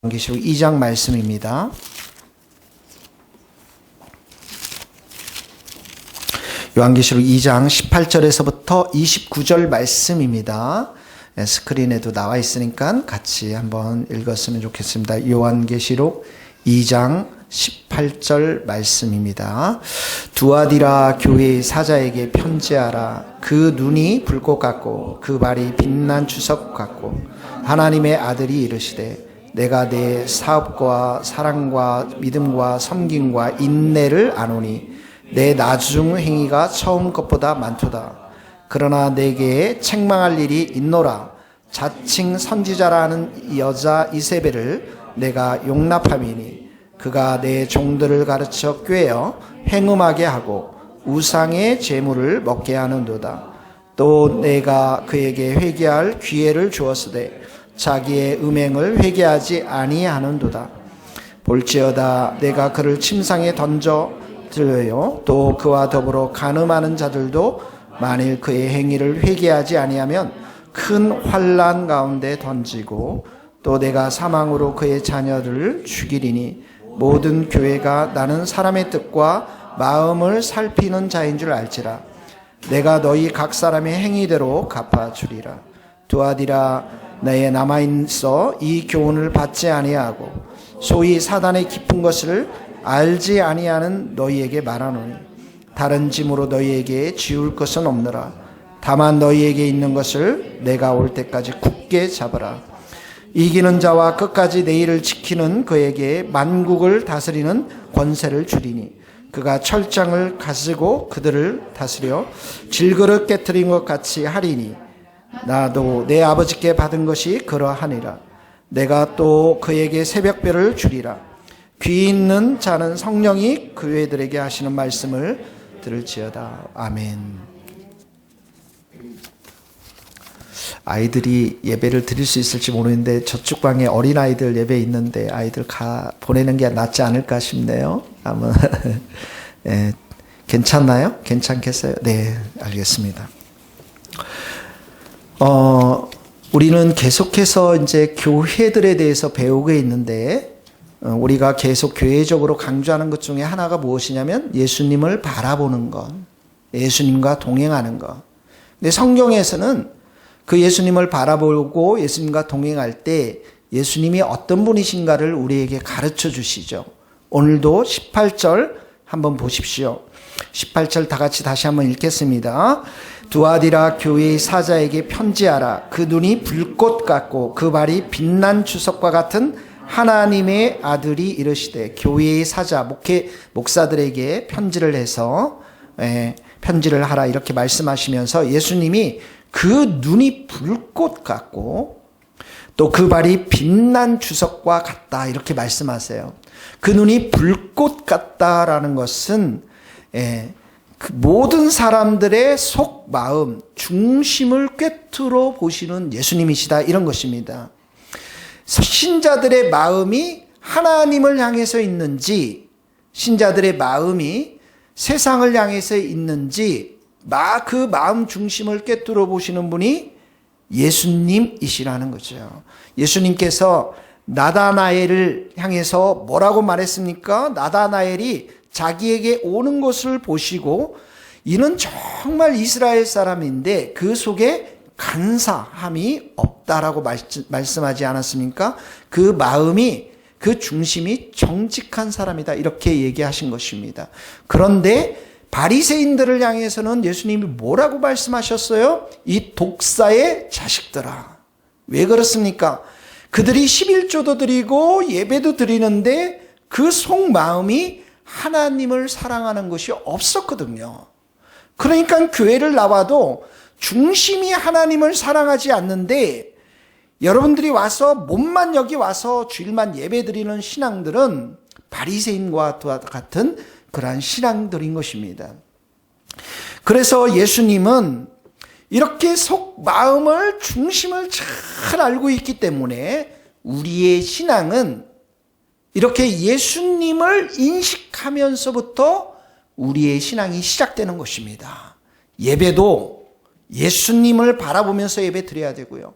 요한계시록 2장 말씀입니다. 요한계시록 2장 18절에서부터 29절 말씀입니다. 스크린에도 나와 있으니까 같이 한번 읽었으면 좋겠습니다. 요한계시록 2장 18절 말씀입니다. 두아디라 교회의 사자에게 편지하라. 그 눈이 불꽃 같고 그 발이 빛난 주석 같고 하나님의 아들이 이르시되 내가 내 사업과 사랑과 믿음과 섬김과 인내를 아노니 내 나중 행위가 처음 것보다 많도다. 그러나 내게 책망할 일이 있노라. 자칭 선지자라는 여자 이세벨을 내가 용납함이니 그가 내 종들을 가르쳐 꾀어 행음하게 하고 우상의 제물을 먹게 하는도다. 또 내가 그에게 회개할 기회를 주었으되 자기의 음행을 회개하지 아니하는도다. 볼지어다 내가 그를 침상에 던져 들여요. 또 그와 더불어 간음하는 자들도 만일 그의 행위를 회개하지 아니하면 큰 환난 가운데 던지고 또 내가 사망으로 그의 자녀들을 죽이리니 모든 교회가 나는 사람의 뜻과 마음을 살피는 자인 줄 알지라. 내가 너희 각 사람의 행위대로 갚아주리라. 두아디라 내에 남아있어 이 교훈을 받지 아니하고 소위 사단의 깊은 것을 알지 아니하는 너희에게 말하노니 다른 짐으로 너희에게 지울 것은 없느라. 다만 너희에게 있는 것을 내가 올 때까지 굳게 잡으라. 이기는 자와 끝까지 내 일을 지키는 그에게 만국을 다스리는 권세를 주리니 그가 철장을 가지고 그들을 다스려 질그릇 깨트린 것 같이 하리니 나도 내 아버지께 받은 것이 그러하니라. 내가 또 그에게 새벽별을 주리라. 귀 있는 자는 성령이 교회들에게 하시는 말씀을 들을지어다. 아멘. 아이들이 예배를 드릴 수 있을지 모르는데 저쪽 방에 어린아이들 예배 있는데 아이들 보내는 게 낫지 않을까 싶네요. 아마 네, 괜찮나요? 괜찮겠어요? 네, 알겠습니다. 우리는 계속해서 이제 교회들에 대해서 배우고 있는데 우리가 계속 교회적으로 강조하는 것 중에 하나가 무엇이냐면 예수님을 바라보는 것, 예수님과 동행하는 것. 근데 성경에서는 그 예수님을 바라보고 예수님과 동행할 때 예수님이 어떤 분이신가를 우리에게 가르쳐 주시죠. 오늘도 18절 한번 보십시오. 18절 다 같이 다시 한번 읽겠습니다. 두아디라 교회의 사자에게 편지하라. 그 눈이 불꽃 같고 그 발이 빛난 주석과 같은 하나님의 아들이 이르시되. 교회의 사자, 목사들에게 편지를 해서 편지를 하라 이렇게 말씀하시면서 예수님이 그 눈이 불꽃 같고 또 그 발이 빛난 주석과 같다 이렇게 말씀하세요. 그 눈이 불꽃 같다라는 것은 그 모든 사람들의 속 마음 중심을 꿰뚫어 보시는 예수님이시다 이런 것입니다. 신자들의 마음이 하나님을 향해서 있는지 신자들의 마음이 세상을 향해서 있는지 그 마음 중심을 꿰뚫어 보시는 분이 예수님이시라는 거죠. 예수님께서 나다나엘을 향해서 뭐라고 말했습니까? 나다나엘이 자기에게 오는 것을 보시고 이는 정말 이스라엘 사람인데 그 속에 간사함이 없다라고 말씀하지 않았습니까? 그 마음이 그 중심이 정직한 사람이다 이렇게 얘기하신 것입니다. 그런데 바리새인들을 향해서는 예수님이 뭐라고 말씀하셨어요? 이 독사의 자식들아. 왜 그렇습니까? 그들이 11조도 드리고 예배도 드리는데 그 속마음이 하나님을 사랑하는 것이 없었거든요. 그러니까 교회를 나와도 중심이 하나님을 사랑하지 않는데 여러분들이 와서 몸만 여기 와서 주일만 예배 드리는 신앙들은 바리새인과 같은 그러한 신앙들인 것입니다. 그래서 예수님은 이렇게 속 마음을 중심을 잘 알고 있기 때문에 우리의 신앙은 이렇게 예수님을 인식하면서부터 우리의 신앙이 시작되는 것입니다. 예배도 예수님을 바라보면서 예배 드려야 되고요.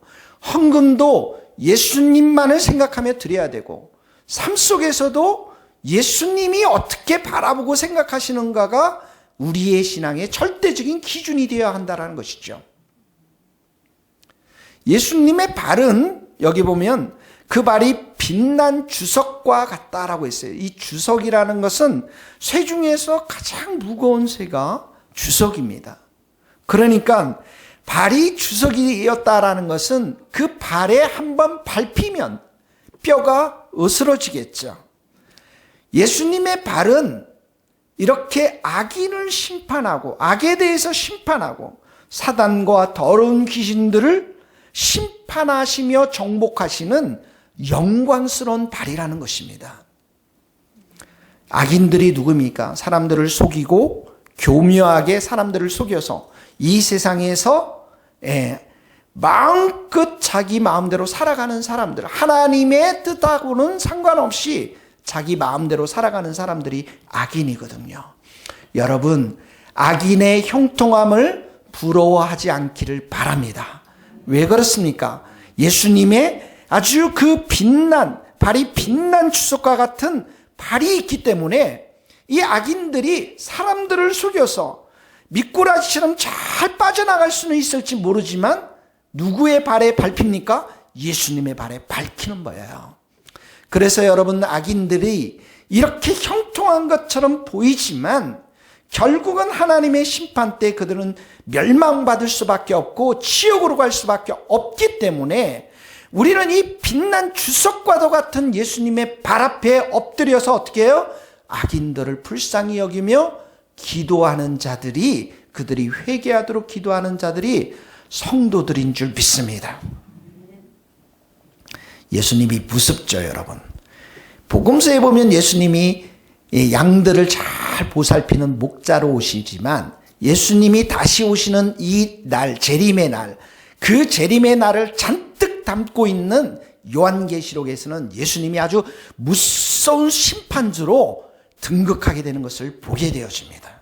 헌금도 예수님만을 생각하며 드려야 되고, 삶 속에서도 예수님이 어떻게 바라보고 생각하시는가가 우리의 신앙의 절대적인 기준이 되어야 한다는 것이죠. 예수님의 발은 여기 보면 그 발이 빛난 주석과 같다라고 했어요. 이 주석이라는 것은 쇠 중에서 가장 무거운 쇠가 주석입니다. 그러니까 발이 주석이었다라는 것은 그 발에 한번 밟히면 뼈가 으스러지겠죠. 예수님의 발은 이렇게 악인을 심판하고, 악에 대해서 심판하고, 사단과 더러운 귀신들을 심판하시며 정복하시는 영광스러운 발이라는 것입니다. 악인들이 누굽니까? 사람들을 속이고 교묘하게 사람들을 속여서 이 세상에서 마음껏 자기 마음대로 살아가는 사람들, 하나님의 뜻하고는 상관없이 자기 마음대로 살아가는 사람들이 악인이거든요. 여러분, 악인의 형통함을 부러워하지 않기를 바랍니다. 왜 그렇습니까? 예수님의 아주 그 발이 빛난 주석과 같은 발이 있기 때문에 이 악인들이 사람들을 속여서 미꾸라지처럼 잘 빠져나갈 수는 있을지 모르지만 누구의 발에 밟힙니까? 예수님의 발에 밟히는 거예요. 그래서 여러분, 악인들이 이렇게 형통한 것처럼 보이지만 결국은 하나님의 심판 때 그들은 멸망받을 수밖에 없고 지옥으로 갈 수밖에 없기 때문에 우리는 이 빛난 주석과도 같은 예수님의 발 앞에 엎드려서 어떻게 해요? 악인들을 불쌍히 여기며 기도하는 자들이, 그들이 회개하도록 기도하는 자들이 성도들인 줄 믿습니다. 예수님이 무섭죠, 여러분. 복음서에 보면 예수님이 양들을 잘 보살피는 목자로 오시지만 예수님이 다시 오시는 이 날, 재림의 날, 그 재림의 날을 잔뜩 담고 있는 요한계시록에서는 예수님이 아주 무서운 심판주로 등극하게 되는 것을 보게 되어집니다.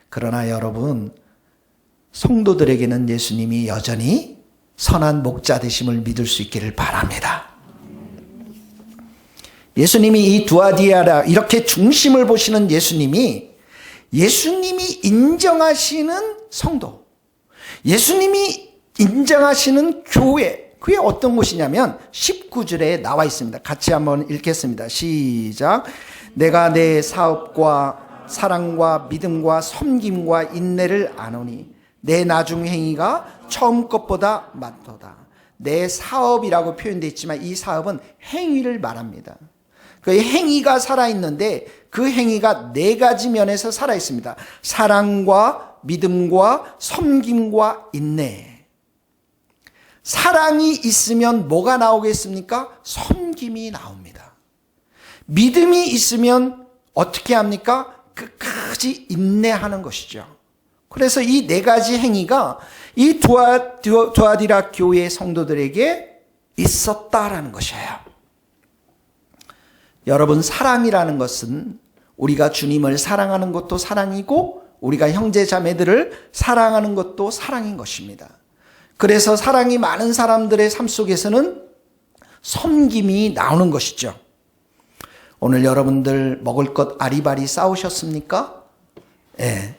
그러나 여러분, 성도들에게는 예수님이 여전히 선한 목자 되심을 믿을 수 있기를 바랍니다. 예수님이 이 두아디아라, 이렇게 중심을 보시는 예수님이 인정하시는 성도, 예수님이 인정하시는 교회, 그게 어떤 곳이냐면 19절에 나와 있습니다. 같이 한번 읽겠습니다. 시작. 내가 내 사업과 사랑과 믿음과 섬김과 인내를 아노니 내 나중 행위가 처음 것보다 많도다. 내 사업이라고 표현되어 있지만 이 사업은 행위를 말합니다. 그 행위가 살아있는데 그 행위가 네 가지 면에서 살아있습니다. 사랑과 믿음과 섬김과 인내. 사랑이 있으면 뭐가 나오겠습니까? 섬김이 나옵니다. 믿음이 있으면 어떻게 합니까? 끝까지 인내하는 것이죠. 그래서 이 네 가지 행위가 이 두아디라 교회 성도들에게 있었다라는 것이에요. 여러분, 사랑이라는 것은 우리가 주님을 사랑하는 것도 사랑이고 우리가 형제 자매들을 사랑하는 것도 사랑인 것입니다. 그래서 사랑이 많은 사람들의 삶 속에서는 섬김이 나오는 것이죠. 오늘 여러분들 먹을 것 아리바리 싸우셨습니까? 예.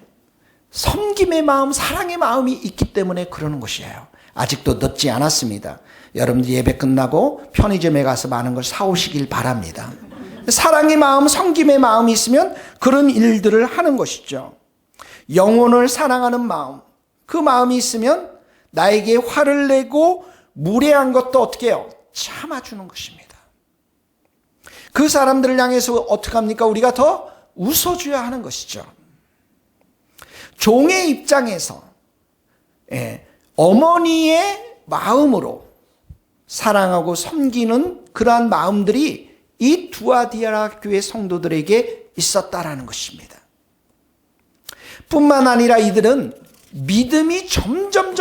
섬김의 마음, 사랑의 마음이 있기 때문에 그러는 것이에요. 아직도 늦지 않았습니다. 여러분들 예배 끝나고 편의점에 가서 많은 걸 사오시길 바랍니다. 사랑의 마음, 섬김의 마음이 있으면 그런 일들을 하는 것이죠. 영혼을 사랑하는 마음, 그 마음이 있으면 나에게 화를 내고 무례한 것도 어떻게 해요? 참아주는 것입니다. 그 사람들을 향해서 어떻게 합니까? 우리가 더 웃어줘야 하는 것이죠. 종의 입장에서 어머니의 마음으로 사랑하고 섬기는 그러한 마음들이 이 두아디아라 교회 성도들에게 있었다라는 것입니다. 뿐만 아니라 이들은 믿음이 점점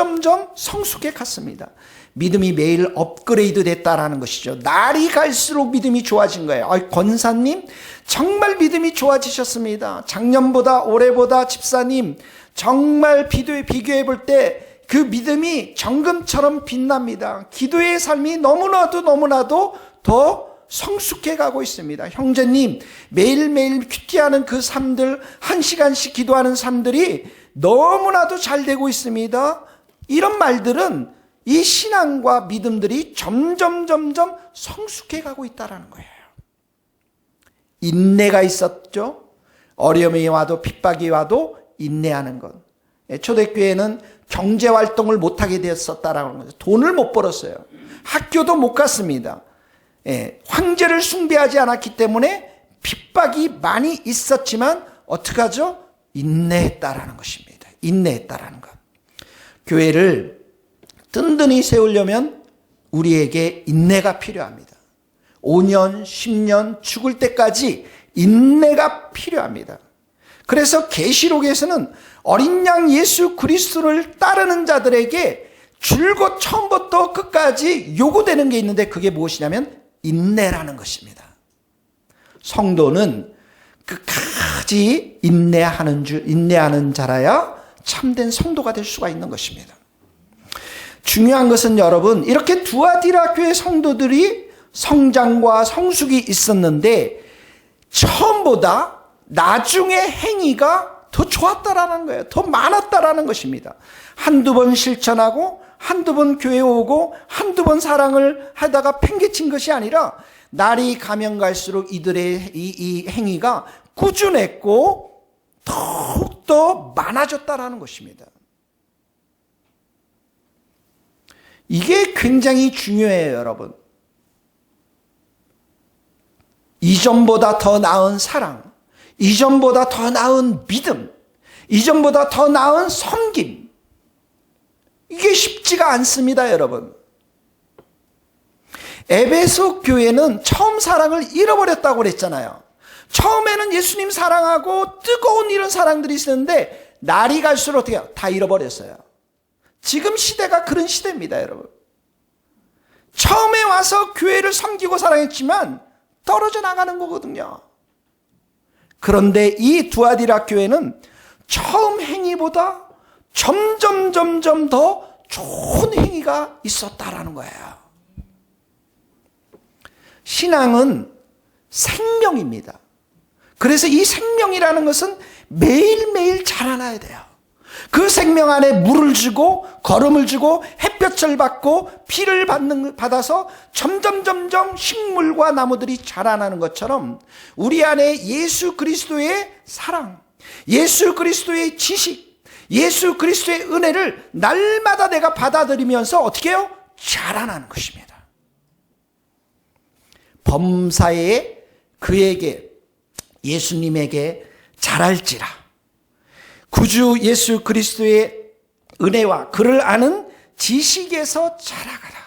성숙해 갔습니다. 믿음이 매일 업그레이드 됐다라는 것이죠. 날이 갈수록 믿음이 좋아진 거예요. 권사님 정말 믿음이 좋아지셨습니다. 작년보다 올해보다 집사님 정말 비교해 볼 때 그 믿음이 정금처럼 빛납니다. 기도의 삶이 너무나도 더 성숙해 가고 있습니다. 형제님, 매일매일 큐티하는 그 삶들, 1시간씩 기도하는 삶들이 너무나도 잘 되고 있습니다. 이런 말들은 이 신앙과 믿음들이 점점 성숙해 가고 있다는 거예요. 인내가 있었죠. 어려움이 와도 핍박이 와도 인내하는 것. 초대교회는 경제활동을 못하게 되었었다라는 거죠. 돈을 못 벌었어요. 학교도 못 갔습니다. 황제를 숭배하지 않았기 때문에 핍박이 많이 있었지만 어떡하죠? 인내했다라는 것입니다. 인내했다라는 것. 교회를 든든히 세우려면 우리에게 인내가 필요합니다. 5년, 10년 죽을 때까지 인내가 필요합니다. 그래서 계시록에서는 어린 양 예수 그리스도를 따르는 자들에게 줄곧 처음부터 끝까지 요구되는 게 있는데 그게 무엇이냐면 인내라는 것입니다. 성도는 끝까지 인내하는 자라야 참된 성도가 될 수가 있는 것입니다. 중요한 것은 여러분, 이렇게 두아디라 교회 성도들이 성장과 성숙이 있었는데 처음보다 나중에 행위가 더 좋았다라는 거예요. 더 많았다라는 것입니다. 한두 번 실천하고 한두 번 교회 오고 한두 번 사랑을 하다가 팽개친 것이 아니라 날이 가면 갈수록 이들의 이 행위가 꾸준했고 더욱더 많아졌다라는 것입니다. 이게 굉장히 중요해요, 여러분. 이전보다 더 나은 사랑, 이전보다 더 나은 믿음, 이전보다 더 나은 섬김. 이게 쉽지가 않습니다, 여러분. 에베소 교회는 처음 사랑을 잃어버렸다고 그랬잖아요. 처음에는 예수님 사랑하고 뜨거운 이런 사랑들이 있었는데 날이 갈수록 어떻게 해요? 다 잃어버렸어요. 지금 시대가 그런 시대입니다, 여러분. 처음에 와서 교회를 섬기고 사랑했지만 떨어져 나가는 거거든요. 그런데 이 두아디라 교회는 처음 행위보다 점점 더 좋은 행위가 있었다라는 거예요. 신앙은 생명입니다. 그래서 이 생명이라는 것은 매일매일 자라나야 돼요. 그 생명 안에 물을 주고 거름을 주고 햇볕을 받고 피를 받아서 점점 식물과 나무들이 자라나는 것처럼 우리 안에 예수 그리스도의 사랑, 예수 그리스도의 지식, 예수 그리스도의 은혜를 날마다 내가 받아들이면서 어떻게 해요? 자라나는 것입니다. 범사에 그에게 예수님에게 자랄지라. 구주 예수 그리스도의 은혜와 그를 아는 지식에서 자라가라.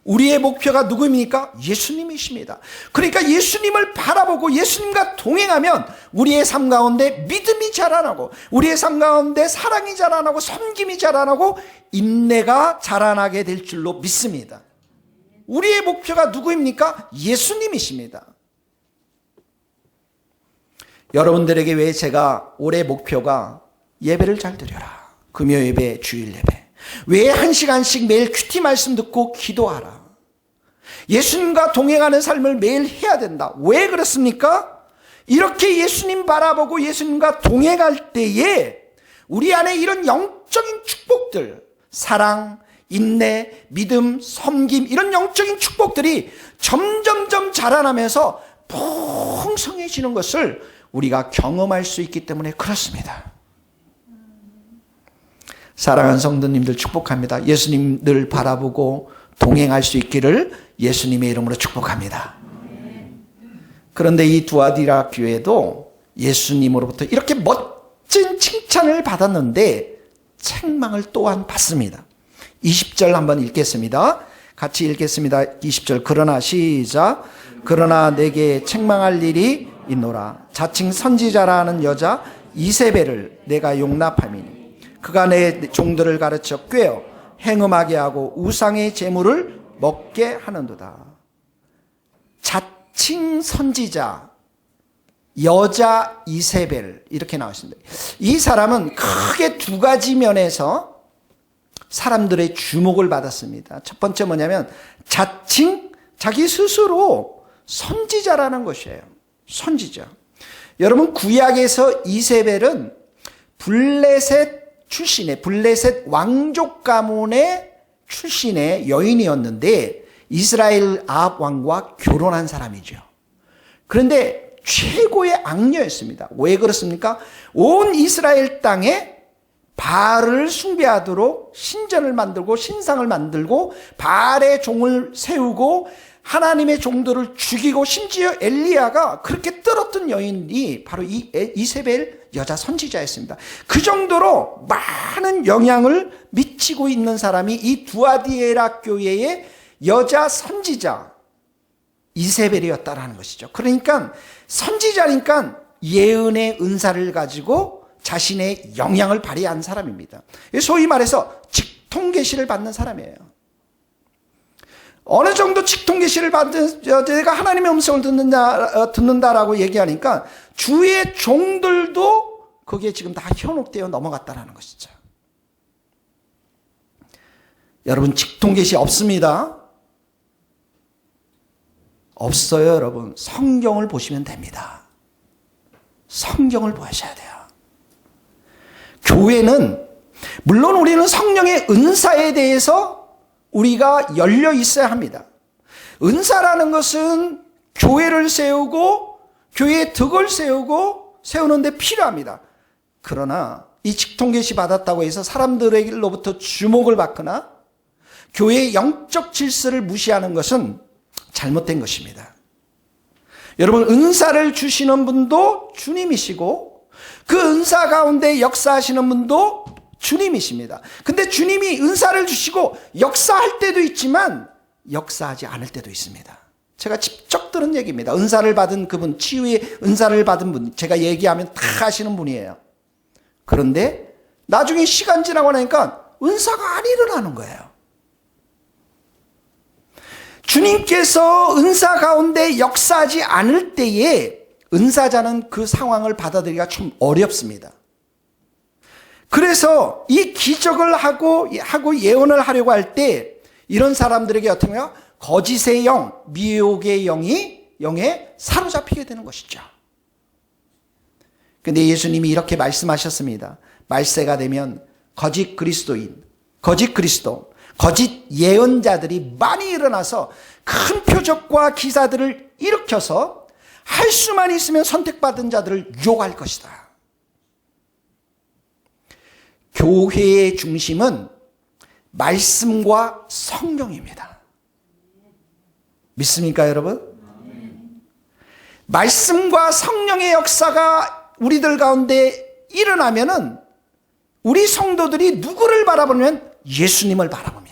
우리의 목표가 누구입니까? 예수님이십니다. 그러니까 예수님을 바라보고 예수님과 동행하면 우리의 삶 가운데 믿음이 자라나고 우리의 삶 가운데 사랑이 자라나고 섬김이 자라나고 인내가 자라나게 될 줄로 믿습니다. 우리의 목표가 누구입니까? 예수님이십니다. 여러분들에게 왜 제가 올해 목표가 예배를 잘 드려라. 금요 예배, 주일 예배. 왜 1시간씩 매일 큐티 말씀 듣고 기도하라. 예수님과 동행하는 삶을 매일 해야 된다. 왜 그렇습니까? 이렇게 예수님 바라보고 예수님과 동행할 때에 우리 안에 이런 영적인 축복들, 사랑, 인내, 믿음, 섬김 이런 영적인 축복들이 점점 자라나면서 풍성해지는 것을 우리가 경험할 수 있기 때문에 그렇습니다. 사랑하는 성도님들 축복합니다. 예수님 늘 바라보고 동행할 수 있기를 예수님의 이름으로 축복합니다. 그런데 이 두아디라 교회도 예수님으로부터 이렇게 멋진 칭찬을 받았는데 책망을 또한 받습니다. 20절 한번 읽겠습니다. 같이 읽겠습니다. 20절. 그러나 시작. 그러나 내게 책망할 일이 있노라. 자칭 선지자라는 여자 이세벨을 내가 용납함이니 그가 내 종들을 가르쳐 꾀어 행음하게 하고 우상의 제물을 먹게 하는도다. 자칭 선지자 여자 이세벨 이렇게 나왔습니다. 이 사람은 크게 두 가지 면에서 사람들의 주목을 받았습니다. 첫 번째 뭐냐면 자칭 자기 스스로 선지자라는 것이에요. 선지자. 여러분 구약에서 이세벨은 블레셋 출신의 블레셋 왕족 가문의 출신의 여인이었는데 이스라엘 아합 왕과 결혼한 사람이죠. 그런데 최고의 악녀였습니다. 왜 그렇습니까? 온 이스라엘 땅에 바알을 숭배하도록 신전을 만들고 신상을 만들고 바알의 종을 세우고 하나님의 종들을 죽이고 심지어 엘리야가 그렇게 떨었던 여인이 바로 이 이세벨 여자 선지자였습니다. 그 정도로 많은 영향을 미치고 있는 사람이 이 두아디에라 교회의 여자 선지자 이세벨이었다라는 것이죠. 그러니까 선지자니까 예언의 은사를 가지고 자신의 영향을 발휘한 사람입니다. 소위 말해서 직통계시를 받는 사람이에요. 어느 정도 직통계시를 받는 내가 하나님의 음성을 듣는다라고 얘기하니까 주의 종들도 거기에 지금 다 현혹되어 넘어갔다라는 것이죠. 여러분 직통계시 없습니다. 없어요, 여러분. 성경을 보시면 됩니다. 성경을 보셔야 돼요. 교회는 물론 우리는 성령의 은사에 대해서 우리가 열려 있어야 합니다. 은사라는 것은 교회를 세우고 교회의 덕을 세우는데 필요합니다. 그러나 이 직통계시 받았다고 해서 사람들로부터 주목을 받거나 교회의 영적 질서를 무시하는 것은 잘못된 것입니다. 여러분 은사를 주시는 분도 주님이시고 그 은사 가운데 역사하시는 분도 주님이십니다. 근데 주님이 은사를 주시고 역사할 때도 있지만 역사하지 않을 때도 있습니다. 제가 직접 들은 얘기입니다. 은사를 받은 그분, 치유의 은사를 받은 분, 제가 얘기하면 다 아시는 분이에요. 그런데 나중에 시간 지나고 나니까 은사가 안 일어나는 거예요. 주님께서 은사 가운데 역사하지 않을 때에 은사자는 그 상황을 받아들이기가 좀 어렵습니다. 그래서 이 기적을 하고 예언을 하려고 할 때 이런 사람들에게 어떻게 하냐? 거짓의 영, 미혹의 영에 사로잡히게 되는 것이죠. 그런데 예수님이 이렇게 말씀하셨습니다. 말세가 되면 거짓 그리스도인, 거짓 그리스도, 거짓 예언자들이 많이 일어나서 큰 표적과 기사들을 일으켜서 할 수만 있으면 선택받은 자들을 유혹할 것이다. 교회의 중심은 말씀과 성령입니다. 믿습니까, 여러분? 말씀과 성령의 역사가 우리들 가운데 일어나면은 우리 성도들이 누구를 바라보면 예수님을 바라봅니다.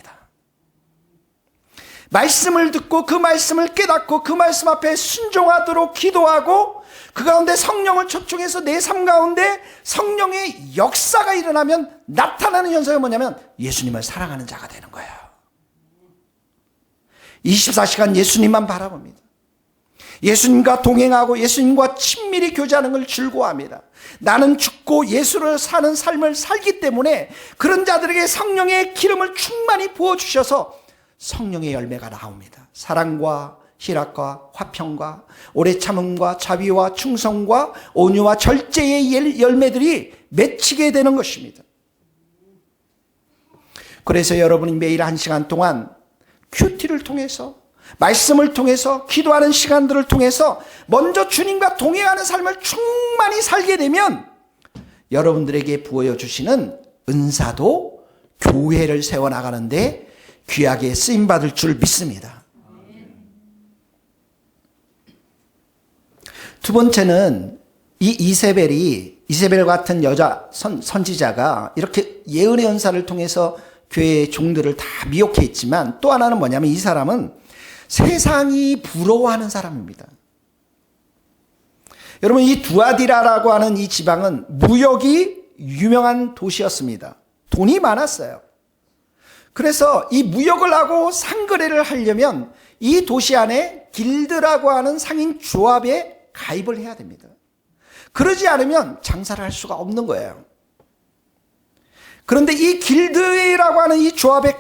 말씀을 듣고 그 말씀을 깨닫고 그 말씀 앞에 순종하도록 기도하고 그 가운데 성령을 초청해서 내 삶 가운데 성령의 역사가 일어나면 나타나는 현상이 뭐냐면 예수님을 사랑하는 자가 되는 거예요. 24시간 예수님만 바라봅니다. 예수님과 동행하고 예수님과 친밀히 교제하는 걸 즐거워합니다. 나는 죽고 예수를 사는 삶을 살기 때문에 그런 자들에게 성령의 기름을 충만히 부어주셔서 성령의 열매가 나옵니다. 사랑과 희락과 화평과 오래 참음과 자비와 충성과 온유와 절제의 열매들이 맺히게 되는 것입니다. 그래서 여러분이 매일 1시간 동안 큐티를 통해서 말씀을 통해서 기도하는 시간들을 통해서 먼저 주님과 동행하는 삶을 충만히 살게 되면 여러분들에게 부어 주시는 은사도 교회를 세워나가는데 귀하게 쓰임받을 줄 믿습니다. 두 번째는 이 이세벨 같은 여자 선지자가 이렇게 예언의 은사를 통해서 교회의 종들을 다 미혹해 있지만 또 하나는 뭐냐면 이 사람은 세상이 부러워하는 사람입니다. 여러분 이 두아디라라고 하는 이 지방은 무역이 유명한 도시였습니다. 돈이 많았어요. 그래서 이 무역을 하고 상거래를 하려면 이 도시 안에 길드라고 하는 상인 조합에 가입을 해야 됩니다. 그러지 않으면 장사를 할 수가 없는 거예요. 그런데 이 길드라고 하는 이 조합에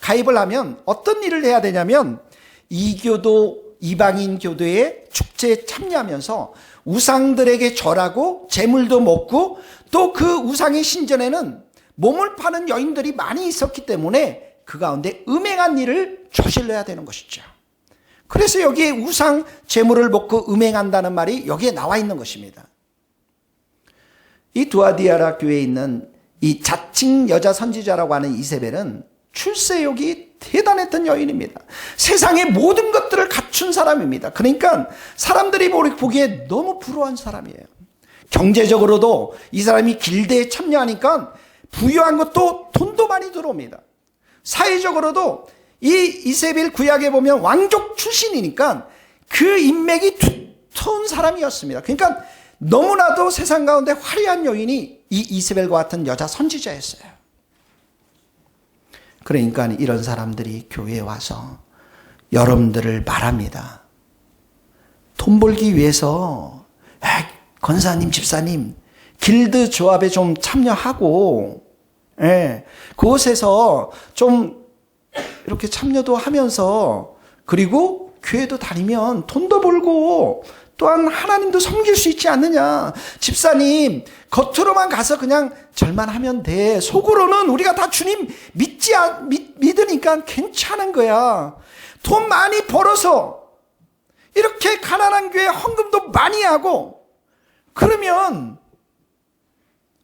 가입을 하면 어떤 일을 해야 되냐면 이방인 교도의 축제에 참여하면서 우상들에게 절하고 재물도 먹고 또 그 우상의 신전에는 몸을 파는 여인들이 많이 있었기 때문에 그 가운데 음행한 일을 저질러야 되는 것이죠. 그래서 여기에 우상 재물을 먹고 음행한다는 말이 여기에 나와 있는 것입니다. 이 두아디아라 교회에 있는 이 자칭 여자 선지자라고 하는 이세벨은 출세욕이 대단했던 여인입니다. 세상의 모든 것들을 갖춘 사람입니다. 그러니까 사람들이 보기에 너무 부러운 사람이에요. 경제적으로도 이 사람이 길드에 참여하니까 부유한 것도 돈도 많이 들어옵니다. 사회적으로도 이 이세벨 구약에 보면 왕족 출신이니까 그 인맥이 두터운 사람이었습니다. 그러니까 너무나도 세상 가운데 화려한 여인이 이 이세벨과 같은 여자 선지자였어요. 그러니까 이런 사람들이 교회에 와서 여러분들을 말합니다. 돈 벌기 위해서 권사님, 집사님 길드 조합에 좀 참여하고 그곳에서 좀 이렇게 참여도 하면서 그리고 교회도 다니면 돈도 벌고 또한 하나님도 섬길 수 있지 않느냐. 집사님 겉으로만 가서 그냥 절만 하면 돼. 속으로는 우리가 다 주님 믿으니까 괜찮은 거야. 돈 많이 벌어서 이렇게 가난한 교회 헌금도 많이 하고 그러면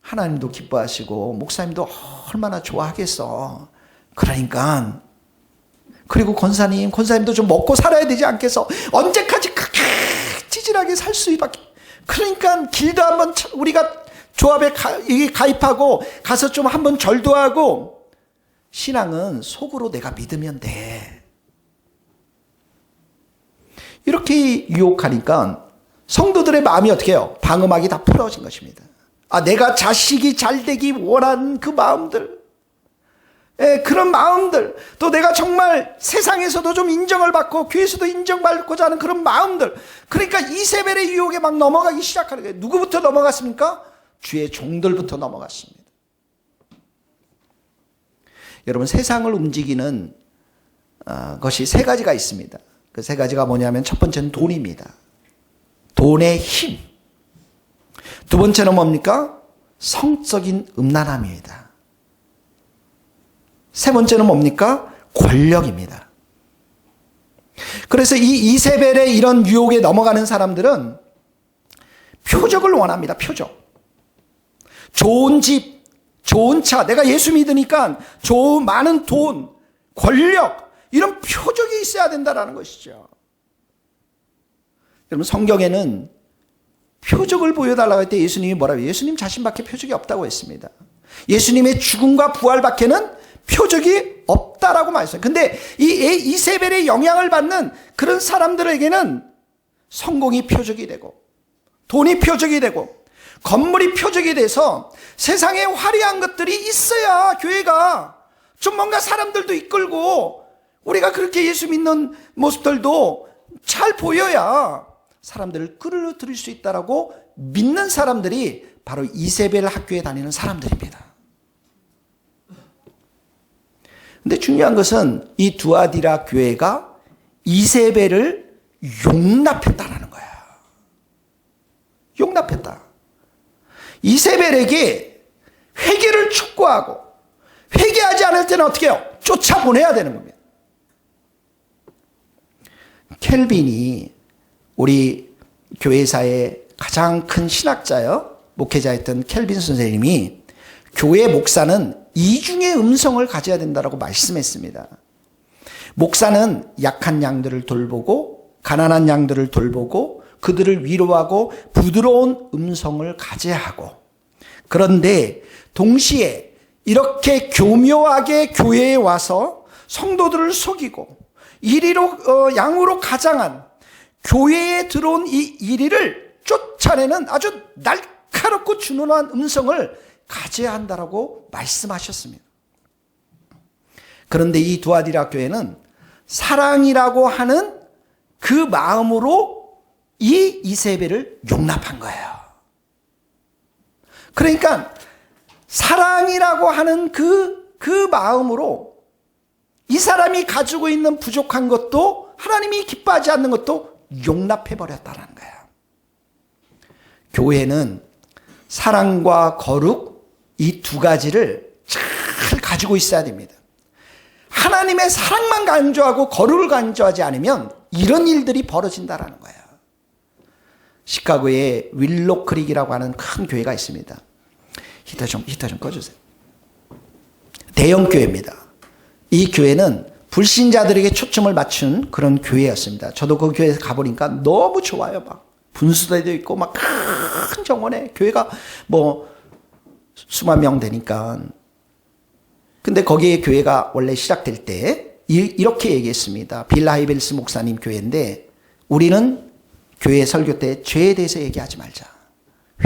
하나님도 기뻐하시고 목사님도 얼마나 좋아하겠어. 그러니까 그리고 권사님도 좀 먹고 살아야 되지 않겠어. 언제까지 그렇게 찌질하게 살 수밖에. 그러니까 길드 한번 우리가 조합에 가입하고 가서 좀 한번 절도 하고. 신앙은 속으로 내가 믿으면 돼. 이렇게 유혹하니까 성도들의 마음이 어떻게 해요? 방음막이 다 풀어진 것입니다. 내가 자식이 잘되기 원하는 그 마음들, 그런 마음들, 또 내가 정말 세상에서도 좀 인정을 받고 교회에서도 인정받고자 하는 그런 마음들. 그러니까 이세벨의 유혹에 막 넘어가기 시작하는 거예요. 누구부터 넘어갔습니까? 주의 종들부터 넘어갔습니다. 여러분, 세상을 움직이는 것이 세 가지가 있습니다. 그 세 가지가 뭐냐면 첫 번째는 돈입니다. 돈의 힘. 두 번째는 뭡니까? 성적인 음란함입니다. 세 번째는 뭡니까? 권력입니다. 그래서 이 이세벨의 이런 유혹에 넘어가는 사람들은 표적을 원합니다. 표적. 좋은 집, 좋은 차, 내가 예수 믿으니까 좋은 많은 돈, 권력, 이런 표적이 있어야 된다는 것이죠. 여러분, 성경에는 표적을 보여달라고 할 때 예수님이 뭐라고 해요? 예수님 자신밖에 표적이 없다고 했습니다. 예수님의 죽음과 부활밖에는 표적이 없다라고 말했어요. 근데 이 이세벨의 영향을 받는 그런 사람들에게는 성공이 표적이 되고 돈이 표적이 되고 건물이 표적이 돼서 세상에 화려한 것들이 있어야 교회가 좀 뭔가 사람들도 이끌고 우리가 그렇게 예수 믿는 모습들도 잘 보여야 사람들을 끌어들일 수 있다라고 믿는 사람들이 바로 이세벨 학교에 다니는 사람들입니다. 근데 중요한 것은 이 두아디라 교회가 이세벨을 용납했다라는 거야. 용납했다. 이세벨에게 회개를 촉구하고 회개하지 않을 때는 어떻게 해요? 쫓아보내야 되는 겁니다. 켈빈이 우리 교회사의 가장 큰 신학자요, 목회자였던 켈빈 선생님이 교회 목사는 이중의 음성을 가져야 된다고 말씀했습니다. 목사는 약한 양들을 돌보고 가난한 양들을 돌보고 그들을 위로하고 부드러운 음성을 가져야 하고, 그런데 동시에 이렇게 교묘하게 교회에 와서 성도들을 속이고 이리로 양으로 가장한 교회에 들어온 이 이리를 쫓아내는 아주 날카롭고 준엄한 음성을 가져야 한다라고 말씀하셨습니다. 그런데 이 두아디라 교회는 사랑이라고 하는 그 마음으로 이 이세벨을 용납한 거예요. 그러니까 사랑이라고 하는 그 마음으로 이 사람이 가지고 있는 부족한 것도 하나님이 기뻐하지 않는 것도 용납해버렸다는 거예요. 교회는 사랑과 거룩 이 두 가지를 잘 가지고 있어야 됩니다. 하나님의 사랑만 강조하고 거룩을 강조하지 않으면 이런 일들이 벌어진다는 거예요. 시카고에 윌로 크릭이라고 하는 큰 교회가 있습니다. 히터 좀 꺼주세요. 대형 교회입니다. 이 교회는 불신자들에게 초점을 맞춘 그런 교회였습니다. 저도 그 교회에 가보니까 너무 좋아요. 막 분수대도 있고 막 큰 정원에 교회가 뭐 수만 명 되니까. 근데 거기에 교회가 원래 시작될 때 이렇게 얘기했습니다. 빌 하이벨스 목사님 교회인데 우리는 교회 설교 때 죄에 대해서 얘기하지 말자.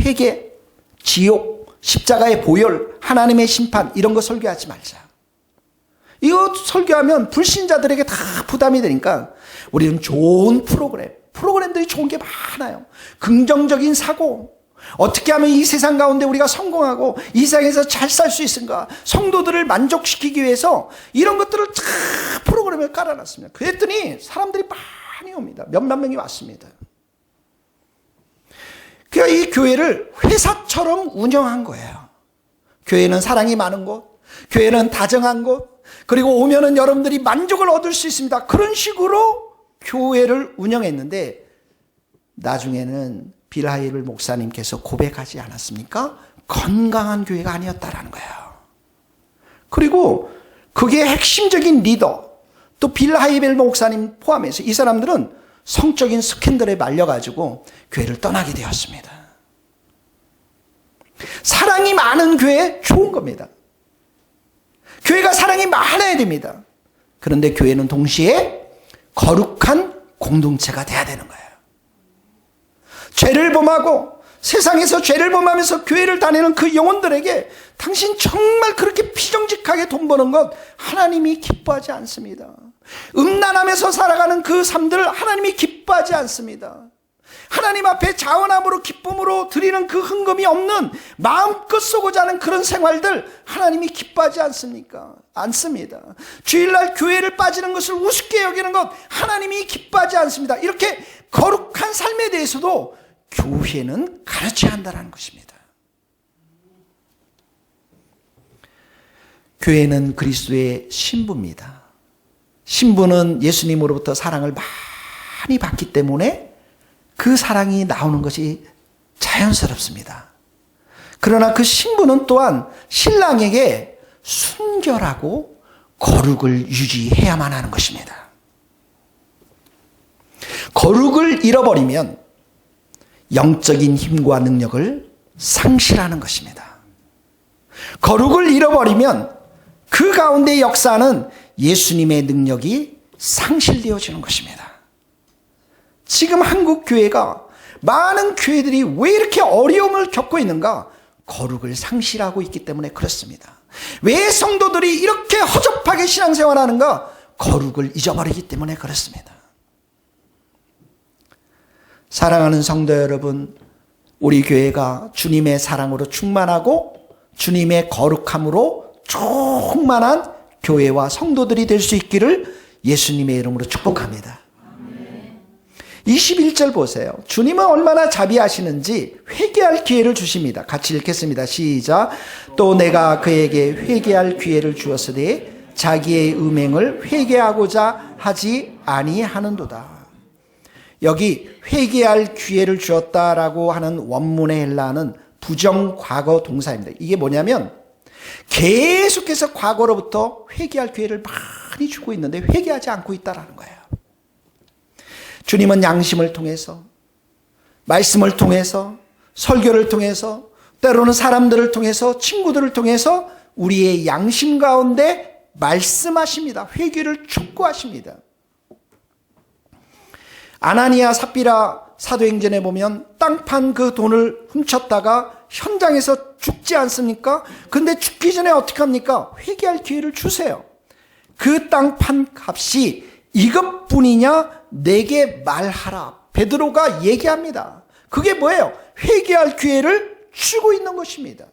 회개, 지옥, 십자가의 보혈, 하나님의 심판 이런 거 설교하지 말자. 이거 설교하면 불신자들에게 다 부담이 되니까 우리는 좋은 프로그램들이 좋은 게 많아요. 긍정적인 사고, 어떻게 하면 이 세상 가운데 우리가 성공하고 이 세상에서 잘 살 수 있을까, 성도들을 만족시키기 위해서 이런 것들을 다 프로그램을 깔아놨습니다. 그랬더니 사람들이 많이 옵니다. 몇만 명이 왔습니다. 그러니까 이 교회를 회사처럼 운영한 거예요. 교회는 사랑이 많은 곳, 교회는 다정한 곳, 그리고 오면은 여러분들이 만족을 얻을 수 있습니다. 그런 식으로 교회를 운영했는데 나중에는 빌 하이벨 목사님께서 고백하지 않았습니까? 건강한 교회가 아니었다라는 거예요. 그리고 그게 핵심적인 리더, 또 빌 하이벨 목사님 포함해서 이 사람들은 성적인 스캔들에 말려가지고 교회를 떠나게 되었습니다. 사랑이 많은 교회 좋은 겁니다. 교회가 사랑이 많아야 됩니다. 그런데 교회는 동시에 거룩한 공동체가 돼야 되는 거예요. 죄를 범하고 세상에서 죄를 범하면서 교회를 다니는 그 영혼들에게 당신 정말 그렇게 비정직하게 돈 버는 것 하나님이 기뻐하지 않습니다. 음란하면서 살아가는 그 삶들 하나님이 기뻐하지 않습니다. 하나님 앞에 자원함으로 기쁨으로 드리는 그 흥금이 없는 마음껏 쏘고자 하는 그런 생활들 하나님이 기뻐하지 않습니다. 주일날 교회를 빠지는 것을 우습게 여기는 것 하나님이 기뻐하지 않습니다. 이렇게 거룩한 삶에 대해서도 교회는 가르쳐야 한다는 것입니다. 교회는 그리스도의 신부입니다. 신부는 예수님으로부터 사랑을 많이 받기 때문에 그 사랑이 나오는 것이 자연스럽습니다. 그러나 그 신부는 또한 신랑에게 순결하고 거룩을 유지해야만 하는 것입니다. 거룩을 잃어버리면 영적인 힘과 능력을 상실하는 것입니다. 거룩을 잃어버리면 그 가운데 역사는 예수님의 능력이 상실되어지는 것입니다. 지금 한국 교회가 많은 교회들이 왜 이렇게 어려움을 겪고 있는가? 거룩을 상실하고 있기 때문에 그렇습니다. 왜 성도들이 이렇게 허접하게 신앙생활하는가? 거룩을 잊어버리기 때문에 그렇습니다. 사랑하는 성도 여러분, 우리 교회가 주님의 사랑으로 충만하고 주님의 거룩함으로 충만한 교회와 성도들이 될 수 있기를 예수님의 이름으로 축복합니다. 21절 보세요. 주님은 얼마나 자비하시는지 회개할 기회를 주십니다. 같이 읽겠습니다. 시작. 또 내가 그에게 회개할 기회를 주었으되 자기의 음행을 회개하고자 하지 아니하는도다. 여기 회개할 기회를 주었다라고 하는 원문의 헬라어는 부정과거 동사입니다. 이게 뭐냐면 계속해서 과거로부터 회개할 기회를 많이 주고 있는데 회개하지 않고 있다라는 거예요. 주님은 양심을 통해서, 말씀을 통해서, 설교를 통해서, 때로는 사람들을 통해서, 친구들을 통해서 우리의 양심 가운데 말씀하십니다. 회개를 촉구하십니다. 아나니아 삽비라 사도행전에 보면 땅 판 그 돈을 훔쳤다가 현장에서 죽지 않습니까? 근데 죽기 전에 어떻게 합니까? 회개할 기회를 주세요. 그 땅 판 값이 이것뿐이냐? 내게 말하라. 베드로가 얘기합니다. 그게 뭐예요? 회개할 기회를 주고 있는 것입니다.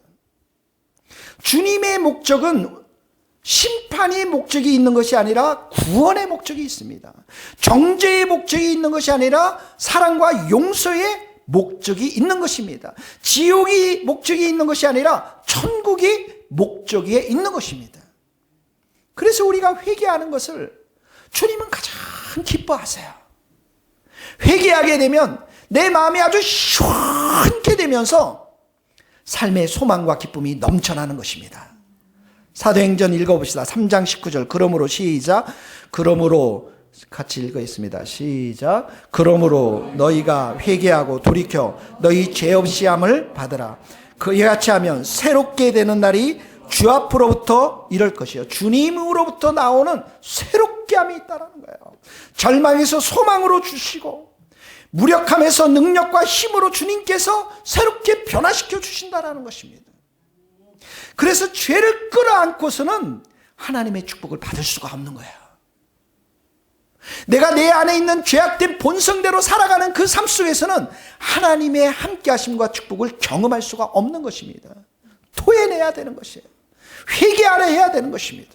주님의 목적은 심판의 목적이 있는 것이 아니라 구원의 목적이 있습니다. 정죄의 목적이 있는 것이 아니라 사랑과 용서의 목적이 있는 것입니다. 지옥이 목적이 있는 것이 아니라 천국이 목적이 있는 것입니다. 그래서 우리가 회개하는 것을 주님은 가장 기뻐하세요. 회개하게 되면 내 마음이 아주 시원케 되면서 삶의 소망과 기쁨이 넘쳐나는 것입니다. 사도행전 읽어봅시다. 3장 19절. 그러므로 시작. 그러므로 같이 읽겠습니다. 시작. 그러므로 너희가 회개하고 돌이켜 너희 죄 없이 함을 받으라. 그같이 하면 새롭게 되는 날이 주 앞으로부터 이럴 것이요. 주님으로부터 나오는 새롭게 함이 있다는 거예요. 절망에서 소망으로 주시고 무력함에서 능력과 힘으로 주님께서 새롭게 변화시켜 주신다는 것입니다. 그래서 죄를 끌어안고서는 하나님의 축복을 받을 수가 없는 거예요. 내가 내 안에 있는 죄악된 본성대로 살아가는 그 삶 속에서는 하나님의 함께하심과 축복을 경험할 수가 없는 것입니다. 토해내야 되는 것이에요. 회개하려 해야 되는 것입니다.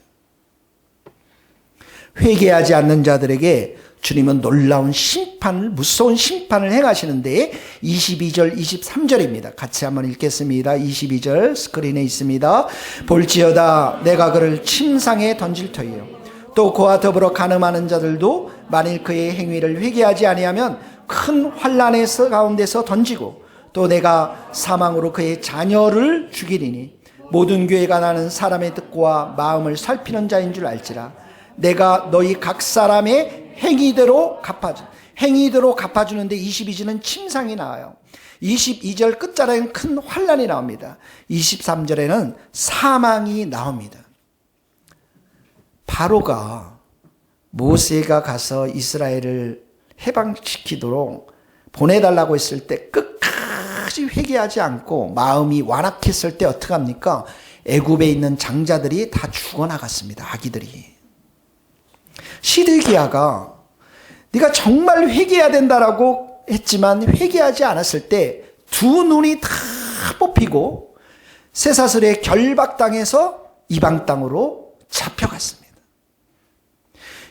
회개하지 않는 자들에게 주님은 놀라운 심판을, 무서운 심판을 행하시는데 22절 23절입니다. 같이 한번 읽겠습니다. 22절 스크린에 있습니다. 볼지어다 내가 그를 침상에 던질 터이요 또 그와 더불어 간음하는 자들도 만일 그의 행위를 회개하지 아니하면 큰 환난의 가운데서 던지고 또 내가 사망으로 그의 자녀를 죽이리니 모든 교회가 나는 사람의 뜻과 마음을 살피는 자인 줄 알지라. 내가 너희 각 사람의 행위대로 갚아주는데 22절은 침상이 나와요. 22절 끝자락에는 큰 환난이 나옵니다. 23절에는 사망이 나옵니다. 바로가 모세가 가서 이스라엘을 해방시키도록 보내달라고 했을 때 끝까지 회개하지 않고 마음이 완악했을 때 어떻게 합니까? 애굽에 있는 장자들이 다 죽어나갔습니다. 아기들이. 시드기야가 네가 정말 회개해야 된다라고 했지만 회개하지 않았을 때 두 눈이 다 뽑히고 쇠사슬에 결박당해서 이방 땅으로 잡혀갔습니다.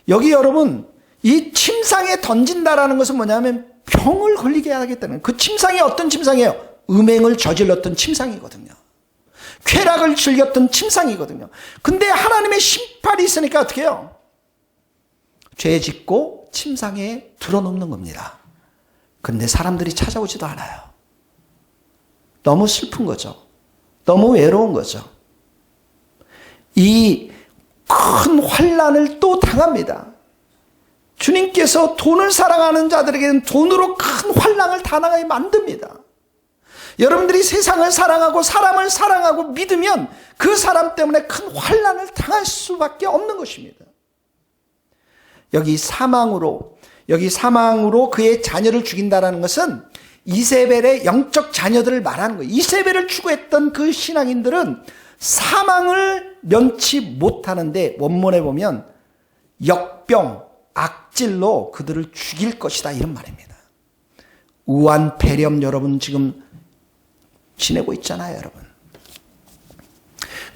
여기 여러분, 이 침상에 던진다라는 것은 뭐냐면 병을 걸리게 하겠다는, 그 침상이 어떤 침상이에요? 음행을 저질렀던 침상이거든요. 쾌락을 즐겼던 침상이거든요. 근데 하나님의 심판이 있으니까 어떻게 해요? 죄 짓고 침상에 들어놓는 겁니다. 그런데 사람들이 찾아오지도 않아요. 너무 슬픈 거죠. 너무 외로운 거죠. 이 큰 환난을 또 당합니다. 주님께서 돈을 사랑하는 자들에게는 돈으로 큰 환난을 당하게 만듭니다. 여러분들이 세상을 사랑하고 사람을 사랑하고 믿으면 그 사람 때문에 큰 환난을 당할 수밖에 없는 것입니다. 여기 사망으로 그의 자녀를 죽인다는 것은 이세벨의 영적 자녀들을 말하는 거예요. 이세벨을 추구했던 그 신앙인들은 사망을 면치 못하는데 원문에 보면 역병, 악질로 그들을 죽일 것이다 이런 말입니다. 우한 폐렴 여러분 지금 지내고 있잖아요, 여러분.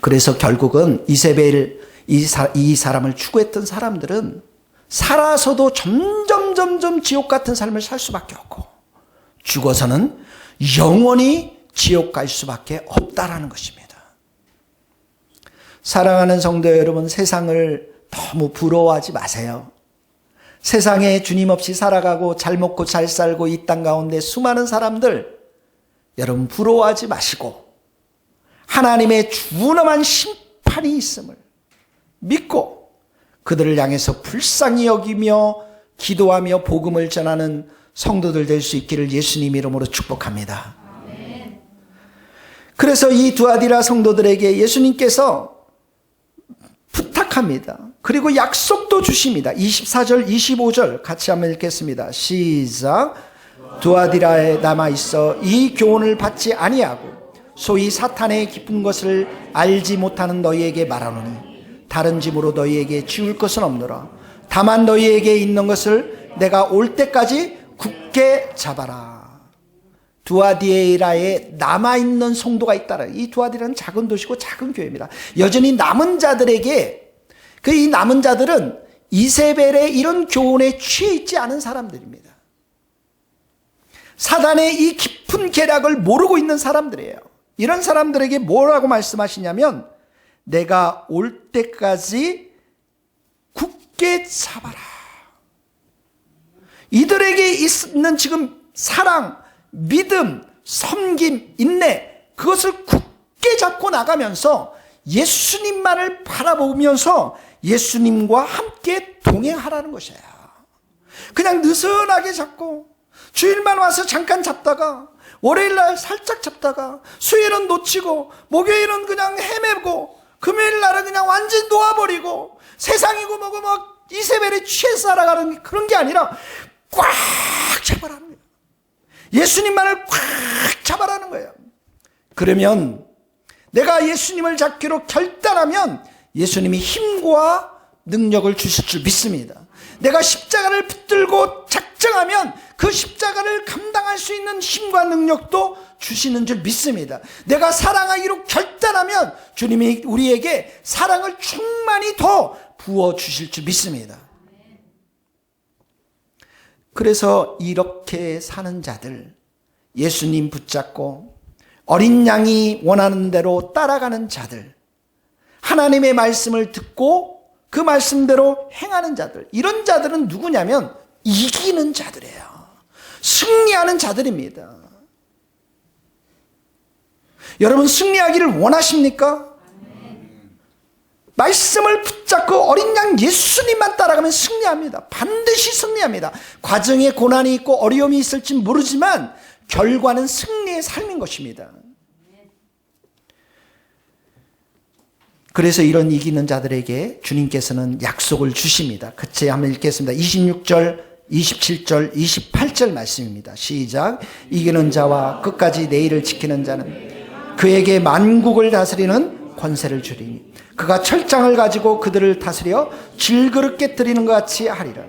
그래서 결국은 이세벨 이 사람을 추구했던 사람들은 살아서도 점점 지옥 같은 삶을 살 수밖에 없고 죽어서는 영원히 지옥 갈 수밖에 없다라는 것입니다. 사랑하는 성도 여러분, 세상을 너무 부러워하지 마세요. 세상에 주님 없이 살아가고 잘 먹고 잘 살고 이 땅 가운데 수많은 사람들 여러분 부러워하지 마시고 하나님의 준엄한 심판이 있음을 믿고 그들을 향해서 불쌍히 여기며 기도하며 복음을 전하는 성도들 될 수 있기를 예수님 이름으로 축복합니다. 그래서 이 두아디라 성도들에게 예수님께서 부탁합니다. 그리고 약속도 주십니다. 24절 25절 같이 한번 읽겠습니다. 시작. 두아디라에 남아있어 이 교훈을 받지 아니하고 소위 사탄의 깊은 것을 알지 못하는 너희에게 말하노니 다른 짐으로 너희에게 지울 것은 없노라. 다만 너희에게 있는 것을 내가 올 때까지 굳게 잡아라. 두아디에라에 남아있는 성도가 있다라. 이 두아디라는 작은 도시고 작은 교회입니다. 여전히 남은 자들에게, 이 남은 자들은 이세벨의 이런 교훈에 취해 있지 않은 사람들입니다. 사단의 이 깊은 계략을 모르고 있는 사람들이에요. 이런 사람들에게 뭐라고 말씀하시냐면, 내가 올 때까지 굳게 잡아라. 이들에게 있는 지금 사랑, 믿음, 섬김, 인내, 그것을 굳게 잡고 나가면서 예수님만을 바라보면서 예수님과 함께 동행하라는 것이에요. 그냥 느슨하게 잡고 주일만 와서 잠깐 잡다가 월요일날 살짝 잡다가 수요일은 놓치고 목요일은 그냥 헤매고 금요일날은 그냥 완전히 놓아버리고 세상이고 뭐고 막 이세벨에 취해서 살아가는 그런 게 아니라 꽉 잡아라는 거예요. 예수님만을 꽉 잡아라는 거예요. 그러면 내가 예수님을 잡기로 결단하면 예수님이 힘과 능력을 주실 줄 믿습니다. 내가 십자가를 붙들고 작정하면 그 십자가를 감당할 수 있는 힘과 능력도 주시는 줄 믿습니다. 내가 사랑하기로 결단하면 주님이 우리에게 사랑을 충만히 더 부어주실 줄 믿습니다. 그래서 이렇게 사는 자들, 예수님 붙잡고 어린 양이 원하는 대로 따라가는 자들, 하나님의 말씀을 듣고 그 말씀대로 행하는 자들, 이런 자들은 누구냐면 이기는 자들이에요. 승리하는 자들입니다. 여러분, 승리하기를 원하십니까? 말씀을 붙잡고 어린 양 예수님만 따라가면 승리합니다. 반드시 승리합니다. 과정에 고난이 있고 어려움이 있을지 모르지만 결과는 승리의 삶인 것입니다. 그래서 이런 이기는 자들에게 주님께서는 약속을 주십니다. 같이 한번 읽겠습니다. 26절, 27절, 28절 말씀입니다. 시작. 이기는 자와 끝까지 내 일을 지키는 자는 그에게 만국을 다스리는 권세를 주리니 그가 철장을 가지고 그들을 다스려 질그릇 깨뜨리는 것 같이 하리라.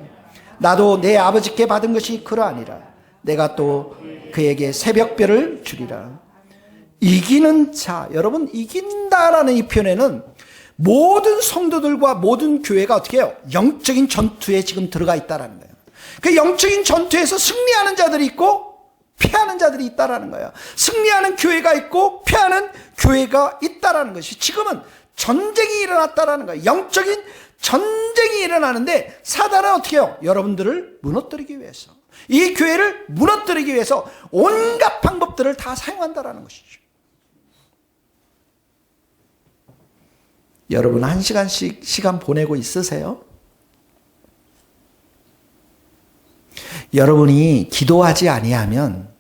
나도 내 아버지께 받은 것이 그러하니라. 내가 또 그에게 새벽별을 주리라. 이기는 자, 여러분, 이긴다라는 이 표현에는 모든 성도들과 모든 교회가 어떻게 해요? 영적인 전투에 지금 들어가 있다라는 거예요. 그 영적인 전투에서 승리하는 자들이 있고 패하는 자들이 있다라는 거예요. 승리하는 교회가 있고 패하는 교회가 있다라는 것이 지금은 전쟁이 일어났다라는 거예요. 영적인 전쟁이 일어나는데 사단은 어떻게 해요? 여러분들을 무너뜨리기 위해서, 이 교회를 무너뜨리기 위해서 온갖 방법들을 다 사용한다라는 것이죠. 여러분, 1시간씩 시간 보내고 있으세요? 여러분이 기도하지 아니하면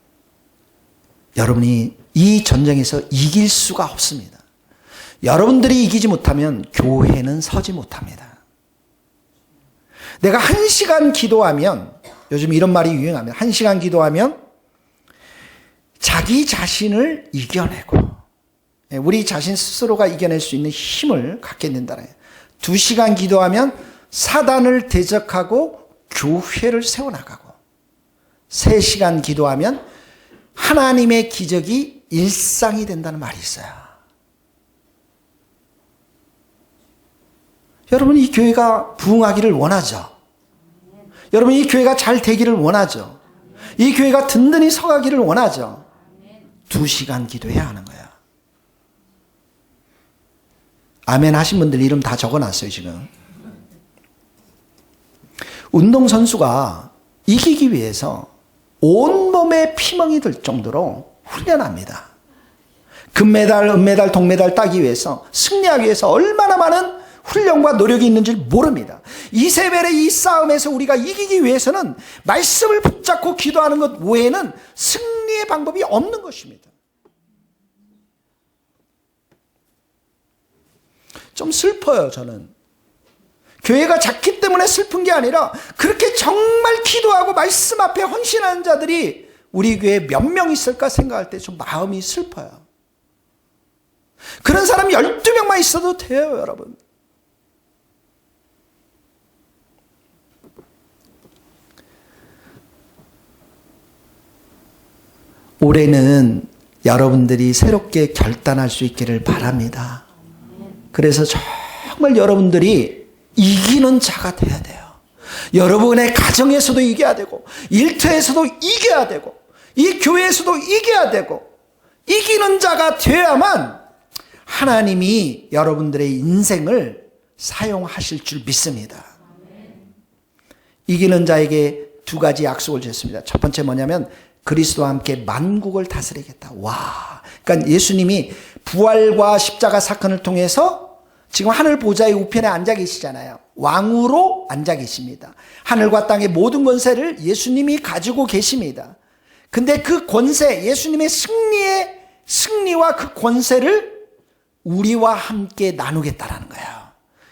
여러분이 이 전쟁에서 이길 수가 없습니다. 여러분들이 이기지 못하면 교회는 서지 못합니다. 내가 1시간 기도하면, 요즘 이런 말이 유행합니다. 1시간 기도하면 자기 자신을 이겨내고 우리 자신 스스로가 이겨낼 수 있는 힘을 갖게 된다는 거예요. 2시간 기도하면 사단을 대적하고 교회를 세워나가고, 3시간 기도하면 하나님의 기적이 일상이 된다는 말이 있어요. 여러분, 이 교회가 부흥하기를 원하죠. 여러분, 이 교회가 잘 되기를 원하죠. 이 교회가 든든히 서가기를 원하죠. 2시간 기도해야 하는 거예요. 아멘 하신 분들 이름 다 적어놨어요, 지금. 운동선수가 이기기 위해서 온몸에 피멍이 들 정도로 훈련합니다. 금메달, 은메달, 동메달 따기 위해서, 승리하기 위해서 얼마나 많은 훈련과 노력이 있는지 모릅니다. 이세벨의 이 싸움에서 우리가 이기기 위해서는 말씀을 붙잡고 기도하는 것 외에는 승리의 방법이 없는 것입니다. 좀 슬퍼요, 저는. 교회가 작기 때문에 슬픈 게 아니라 그렇게 정말 기도하고 말씀 앞에 헌신하는 자들이 우리 교회에 몇 명 있을까 생각할 때 좀 마음이 슬퍼요. 그런 사람 12명만 있어도 돼요, 여러분. 올해는 여러분들이 새롭게 결단할 수 있기를 바랍니다. 그래서 정말 여러분들이 이기는 자가 돼야 돼요. 여러분의 가정에서도 이겨야 되고, 일터에서도 이겨야 되고, 이 교회에서도 이겨야 되고, 이기는 자가 되어야만 하나님이 여러분들의 인생을 사용하실 줄 믿습니다. 이기는 자에게 두 가지 약속을 주셨습니다. 첫 번째 뭐냐면 그리스도와 함께 만국을 다스리겠다. 와, 그러니까 예수님이 부활과 십자가 사건을 통해서 지금 하늘 보좌의 우편에 앉아 계시잖아요. 왕으로 앉아 계십니다. 하늘과 땅의 모든 권세를 예수님이 가지고 계십니다. 근데 그 권세, 예수님의 승리와 그 권세를 우리와 함께 나누겠다라는 거예요.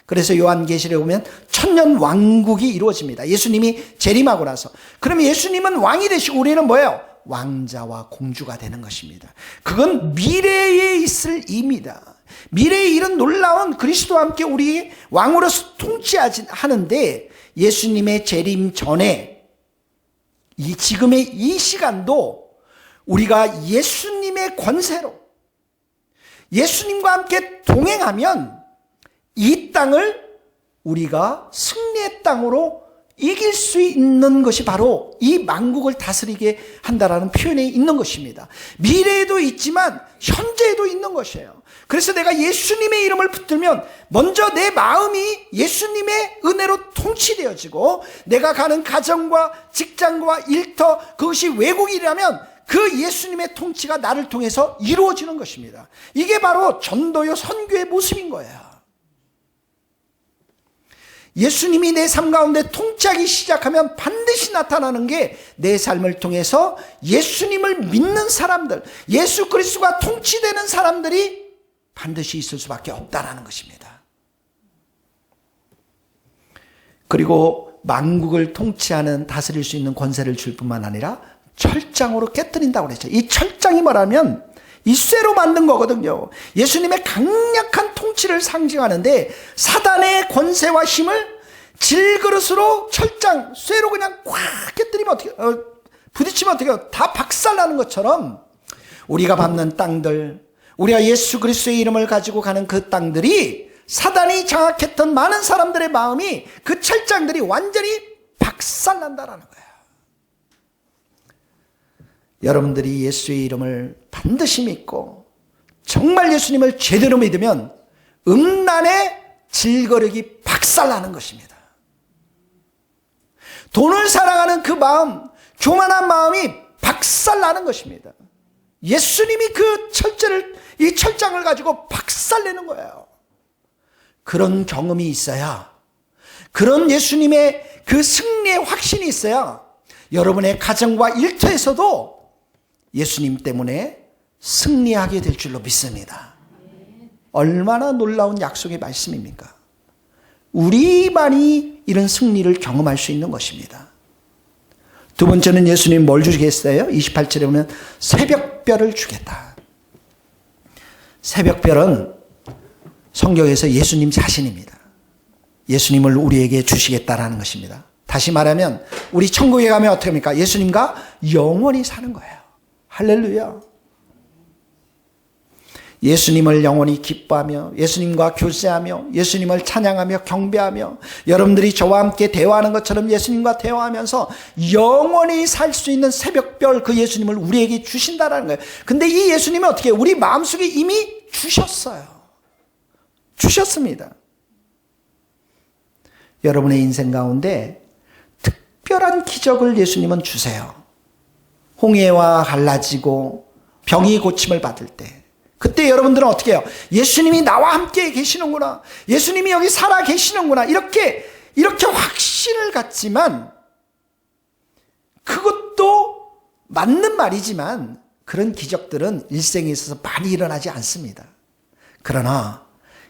그래서 요한계시록에 보면 천년 왕국이 이루어집니다. 예수님이 재림하고 나서. 그러면 예수님은 왕이 되시고 우리는 뭐예요? 왕자와 공주가 되는 것입니다. 그건 미래에 있을 일입니다. 미래에 이런 놀라운 그리스도와 함께 우리 왕으로서 통치하는데, 예수님의 재림 전에 지금의 이 시간도 우리가 예수님의 권세로 예수님과 함께 동행하면 이 땅을 우리가 승리의 땅으로 이길 수 있는 것이 바로 이 만국을 다스리게 한다라는 표현에 있는 것입니다. 미래에도 있지만 현재에도 있는 것이에요. 그래서 내가 예수님의 이름을 붙들면 먼저 내 마음이 예수님의 은혜로 통치되어지고, 내가 가는 가정과 직장과 일터, 그것이 외국이라면 그 예수님의 통치가 나를 통해서 이루어지는 것입니다. 이게 바로 전도요 선교의 모습인 거예요. 예수님이 내 삶 가운데 통치하기 시작하면 반드시 나타나는 게 내 삶을 통해서 예수님을 믿는 사람들, 예수 그리스도가 통치되는 사람들이 반드시 있을 수밖에 없다는 것입니다. 그리고 만국을 통치하는, 다스릴 수 있는 권세를 줄 뿐만 아니라 철장으로 깨뜨린다고 그랬죠. 이 철장이 뭐라면 이 쇠로 만든 거거든요. 예수님의 강력한 통치를 상징하는데, 사단의 권세와 힘을 질그릇으로 철장, 쇠로 그냥 꽉 깨뜨리면 어떻게, 부딪히면 어떻게 해요? 다 박살나는 것처럼 우리가 밟는 땅들, 우리가 예수 그리스도의 이름을 가지고 가는 그 땅들이, 사단이 장악했던 많은 사람들의 마음이, 그 철장들이 완전히 박살난다라는 거예요. 여러분들이 예수의 이름을 반드시 믿고 정말 예수님을 제대로 믿으면 음란의 질거력이 박살나는 것입니다. 돈을 사랑하는 그 마음, 교만한 마음이 박살나는 것입니다. 예수님이 이 철장을 가지고 박살내는 거예요. 그런 경험이 있어야, 그런 예수님의 그 승리의 확신이 있어야 여러분의 가정과 일터에서도 예수님 때문에 승리하게 될 줄로 믿습니다. 얼마나 놀라운 약속의 말씀입니까? 우리만이 이런 승리를 경험할 수 있는 것입니다. 두 번째는 예수님 뭘 주겠어요? 28절에 보면 새벽별을 주겠다. 새벽별은 성경에서 예수님 자신입니다. 예수님을 우리에게 주시겠다라는 것입니다. 다시 말하면 우리 천국에 가면 어떻게 합니까? 예수님과 영원히 사는 거예요. 할렐루야. 예수님을 영원히 기뻐하며, 예수님과 교제하며, 예수님을 찬양하며 경배하며, 여러분들이 저와 함께 대화하는 것처럼 예수님과 대화하면서 영원히 살 수 있는 새벽별, 그 예수님을 우리에게 주신다라는 거예요. 근데 이 예수님은 어떻게 해요? 우리 마음속에 이미 주셨어요. 주셨습니다. 여러분의 인생 가운데 특별한 기적을 예수님은 주세요. 홍해와 갈라지고 병이 고침을 받을 때, 그때 여러분들은 어떻게 해요? 예수님이 나와 함께 계시는구나, 예수님이 여기 살아 계시는구나, 이렇게 확신을 갖지만, 그것도 맞는 말이지만 그런 기적들은 일생에 있어서 많이 일어나지 않습니다. 그러나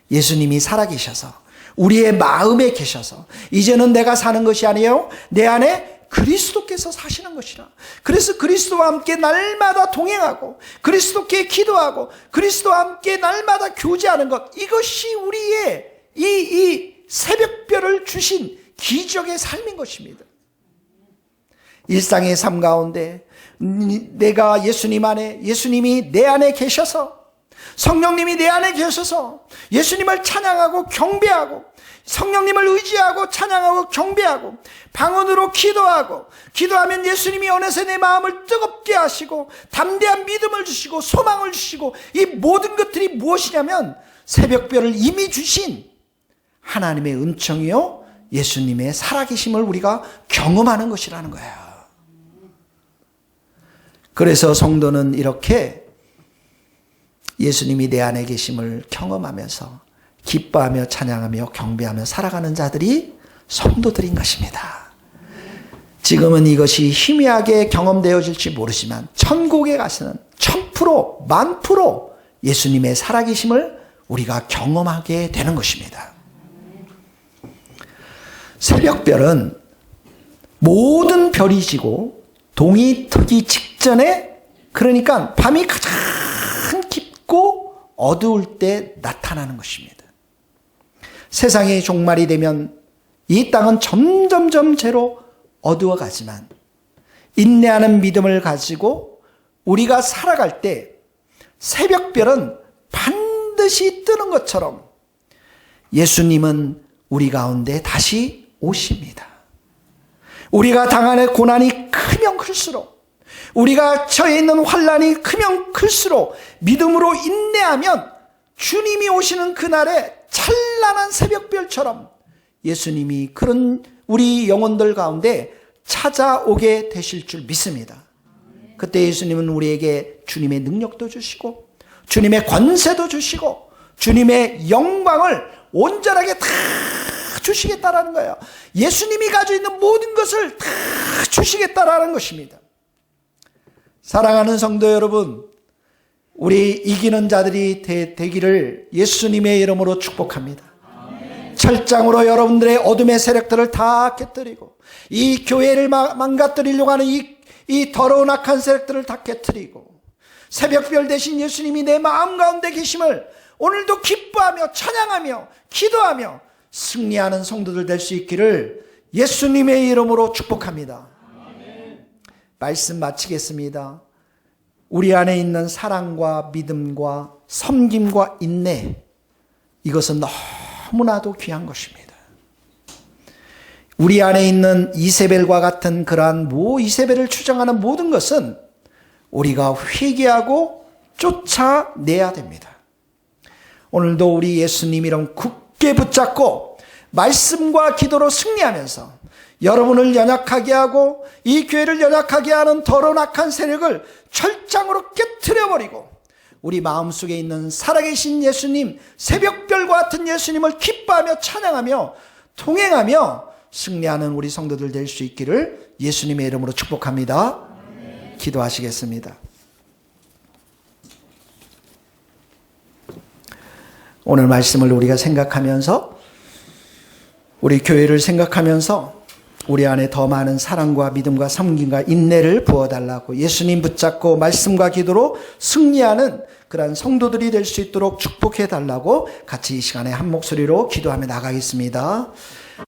예수님이 살아 계셔서, 우리의 마음에 계셔서, 이제는 내가 사는 것이 아니에요, 내 안에 그리스도께서 사시는 것이라. 그래서 그리스도와 함께 날마다 동행하고, 그리스도께 기도하고, 그리스도와 함께 날마다 교제하는 것, 이것이 우리의 이 새벽별을 주신 기적의 삶인 것입니다. 일상의 삶 가운데 내가 예수님 안에, 예수님이 내 안에 계셔서, 성령님이 내 안에 계셔서 예수님을 찬양하고 경배하고, 성령님을 의지하고 찬양하고 경배하고, 방언으로 기도하면 예수님이 어느새 내 마음을 뜨겁게 하시고 담대한 믿음을 주시고 소망을 주시고, 이 모든 것들이 무엇이냐면 새벽별을 이미 주신 하나님의 은총이요 예수님의 살아계심을 우리가 경험하는 것이라는 거예요. 그래서 성도는 이렇게 예수님이 내 안에 계심을 경험하면서 기뻐하며 찬양하며 경배하며 살아가는 자들이 성도들인 것입니다. 지금은 이것이 희미하게 경험되어질지 모르지만 천국에 가서는 1000%, 10,000% 예수님의 살아계심을 우리가 경험하게 되는 것입니다. 새벽별은 모든 별이 지고 동이 트기 직전에, 그러니까 밤이 가장 깊고 어두울 때 나타나는 것입니다. 세상의 종말이 되면 이 땅은 점점점 죄로 어두워가지만 인내하는 믿음을 가지고 우리가 살아갈 때 새벽별은 반드시 뜨는 것처럼 예수님은 우리 가운데 다시 오십니다. 우리가 당하는 고난이 크면 클수록, 우리가 처해 있는 환난이 크면 클수록 믿음으로 인내하면 주님이 오시는 그날에 찬란한 새벽별처럼 예수님이 그런 우리 영혼들 가운데 찾아오게 되실 줄 믿습니다. 그때 예수님은 우리에게 주님의 능력도 주시고 주님의 권세도 주시고 주님의 영광을 온전하게 다 주시겠다라는 거예요. 예수님이 가지고 있는 모든 것을 다 주시겠다라는 것입니다. 사랑하는 성도 여러분, 우리 이기는 자들이 되기를 예수님의 이름으로 축복합니다. 철장으로 여러분들의 어둠의 세력들을 다 깨뜨리고 이 교회를 망가뜨리려고 하는 이 더러운 악한 세력들을 다 깨뜨리고 새벽별 대신 예수님이 내 마음 가운데 계심을 오늘도 기뻐하며 찬양하며 기도하며 승리하는 성도들 될 수 있기를 예수님의 이름으로 축복합니다. 말씀 마치겠습니다. 우리 안에 있는 사랑과 믿음과 섬김과 인내, 이것은 너무나도 귀한 것입니다. 우리 안에 있는 이세벨과 같은 그러한 이세벨을 추정하는 모든 것은 우리가 회개하고 쫓아내야 됩니다. 오늘도 우리 예수님 이름 굳게 붙잡고 말씀과 기도로 승리하면서 여러분을 연약하게 하고 이 교회를 연약하게 하는 더러운 악한 세력을 철장으로 깨트려버리고 우리 마음속에 있는 살아계신 예수님, 새벽별과 같은 예수님을 기뻐하며 찬양하며 통행하며 승리하는 우리 성도들 될 수 있기를 예수님의 이름으로 축복합니다. 기도하시겠습니다. 오늘 말씀을 우리가 생각하면서, 우리 교회를 생각하면서 우리 안에 더 많은 사랑과 믿음과 섬김과 인내를 부어달라고 예수님 붙잡고 말씀과 기도로 승리하는 그러한 성도들이 될 수 있도록 축복해달라고 같이 이 시간에 한 목소리로 기도하며 나가겠습니다.